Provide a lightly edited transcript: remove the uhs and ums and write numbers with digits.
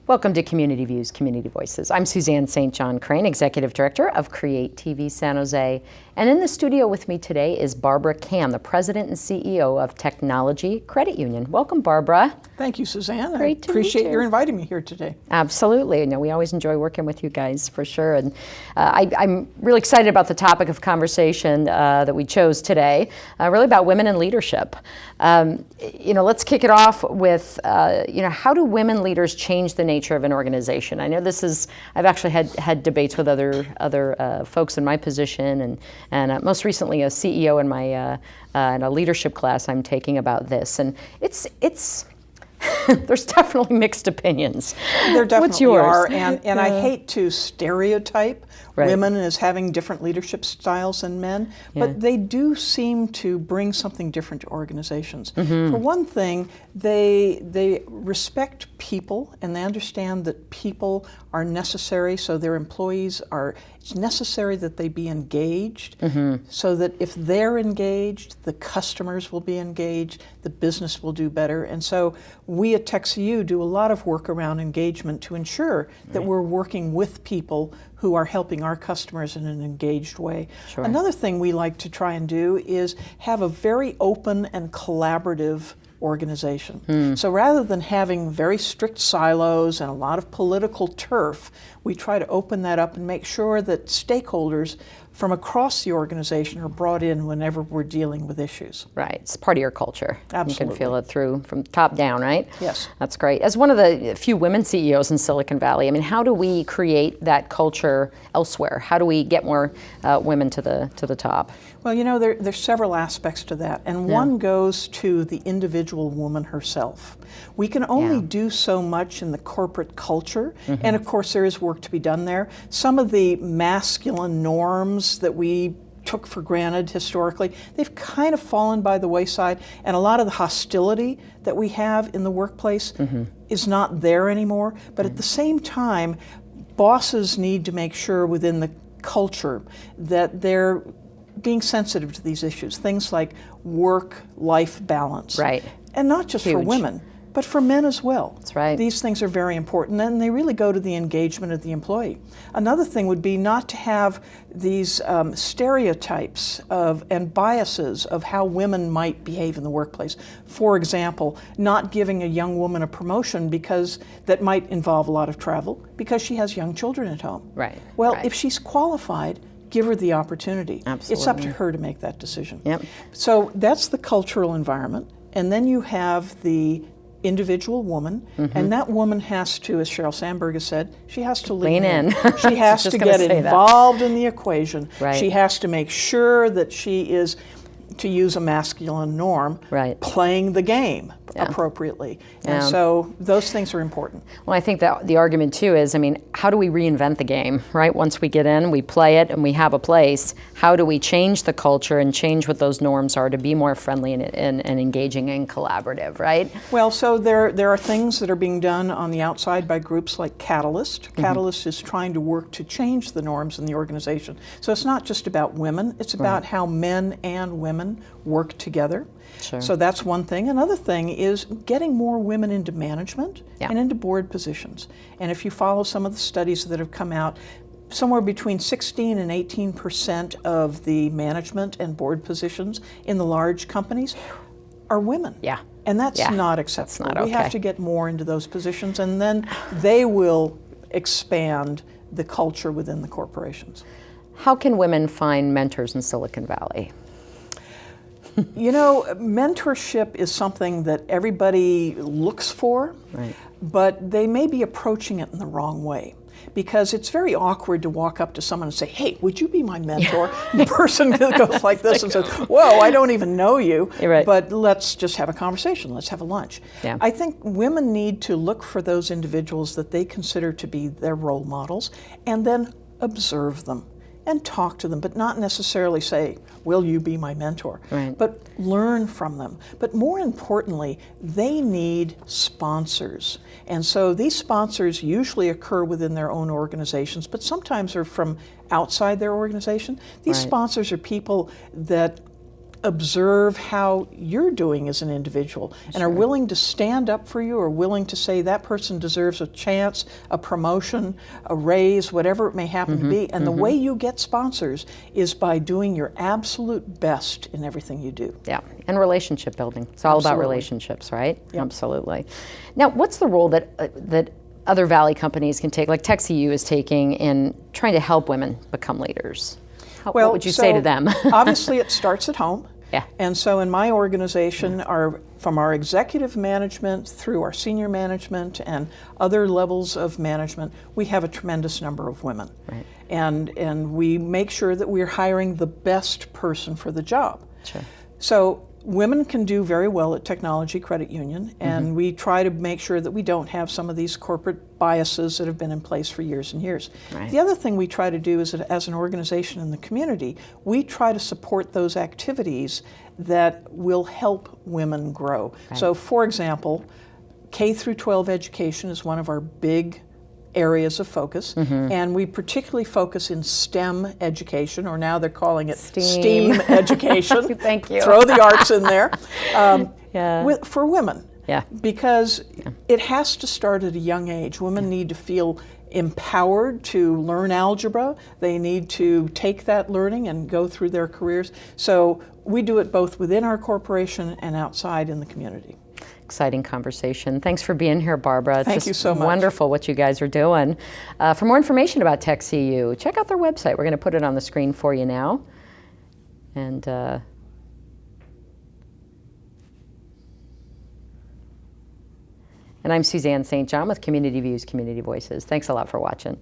Welcome to Community Views, Community Voices. I'm Suzanne St. John Crane, Executive Director of Create TV San Jose. And in the studio with me today is Barbara Kam, the President and CEO of Technology Credit Union. Welcome, Barbara. Thank you, Suzanne. Great to appreciate meet you. your inviting me here today. Absolutely. We always enjoy working with you guys, for sure. And I'm really excited about the topic of conversation that we chose today, really about women in leadership. Let's kick it off with, how do women leaders change the nature of an organization? I know I've actually had debates with other folks in my position, and most recently a CEO in my in a leadership class I'm taking about this. And it's there's definitely mixed opinions. There definitely What's yours? are, and I hate to stereotype women as having different leadership styles than men, but they do seem to bring something different to organizations. For one thing, they respect people, and they understand that people are necessary, so their employees it's necessary that they be engaged, so that if they're engaged, the customers will be engaged, the business will do better. And so we at TechCU do a lot of work around engagement to ensure that we're working with people who are helping our customers in an engaged way. Sure. Another thing we like to try and do is have a very open and collaborative organization. So rather than having very strict silos and a lot of political turf, we try to open that up and make sure that stakeholders from across the organization are brought in whenever we're dealing with issues. Right, it's part of your culture. Absolutely. You can feel it through from top down, right? Yes. That's great. As one of the few women CEOs in Silicon Valley, how do we create that culture elsewhere? How do we get more women to the top? Well, there's several aspects to that, and one goes to the individual woman herself. We can only do so much in the corporate culture, and of course there is work to be done there. Some of the masculine norms that we took for granted historically, they've kind of fallen by the wayside, and a lot of the hostility that we have in the workplace is not there anymore. But at the same time, bosses need to make sure within the culture that they're being sensitive to these issues, things like work-life balance. Right. And not just for women, but for men as well. That's right. These things are very important, and they really go to the engagement of the employee. Another thing would be not to have these stereotypes and biases of how women might behave in the workplace. For example, not giving a young woman a promotion because that might involve a lot of travel because she has young children at home. Right. Well, right. if she's qualified, give her the opportunity. Absolutely. It's up to her to make that decision. Yep. So that's the cultural environment. And then you have the individual woman, and that woman has to, as Sheryl Sandberg has said, she has to lean in. She has to get involved in the equation. Right. She has to make sure that she is, to use a masculine norm, playing the game appropriately. And so those things are important. Well, I think that the argument too is, how do we reinvent the game, right? Once we get in, we play it and we have a place, how do we change the culture and change what those norms are to be more friendly and engaging and collaborative, right? Well, so there are things that are being done on the outside by groups like Catalyst. Catalyst is trying to work to change the norms in the organization. So it's not just about women, it's about how men and women work together. Sure. So that's one thing. Another thing is getting more women into management and into board positions. And if you follow some of the studies that have come out, somewhere between 16 and 18% of the management and board positions in the large companies are women. Yeah. And that's not acceptable. That's not okay. We have to get more into those positions, and then they will expand the culture within the corporations. How can women find mentors in Silicon Valley? Mentorship is something that everybody looks for, but they may be approaching it in the wrong way. Because it's very awkward to walk up to someone and say, hey, would you be my mentor? The person goes like this and says, whoa, I don't even know you, but let's just have a conversation, let's have a lunch. I think women need to look for those individuals that they consider to be their role models and then observe them and talk to them, but not necessarily say, will you be my mentor? But learn from them. But more importantly, they need sponsors. And so these sponsors usually occur within their own organizations, but sometimes are from outside their organization. These sponsors are people that observe how you're doing as an individual and are willing to stand up for you, or willing to say that person deserves a chance, a promotion, a raise, whatever it may happen to be. And the way you get sponsors is by doing your absolute best in everything you do. Yeah, and relationship building. It's all about relationships, right? Yep. Absolutely. Now, what's the role that other Valley companies can take, like TechCU is taking, in trying to help women become leaders? What would you say to them? Obviously, it starts at home. Yeah. And so in my organization, from our executive management through our senior management and other levels of management, we have a tremendous number of women. Right. And we make sure that we're hiring the best person for the job. Sure. So women can do very well at Technology Credit Union, and we try to make sure that we don't have some of these corporate biases that have been in place for years and years. Right. The other thing we try to do is that as an organization in the community, we try to support those activities that will help women grow. Right. So for example, K through 12 education is one of our big areas of focus, and we particularly focus in STEM education, or now they're calling it STEAM education. Thank you. Throw the arts in there. Yeah. For women. Yeah. Because it has to start at a young age. Women need to feel empowered to learn algebra. They need to take that learning and go through their careers. So we do it both within our corporation and outside in the community. Exciting conversation. Thanks for being here, Barbara. Thank you so much. Wonderful what you guys are doing. For more information about TechCU, check out their website. We're going to put it on the screen for you now. And I'm Suzanne St. John with Community Views, Community Voices. Thanks a lot for watching.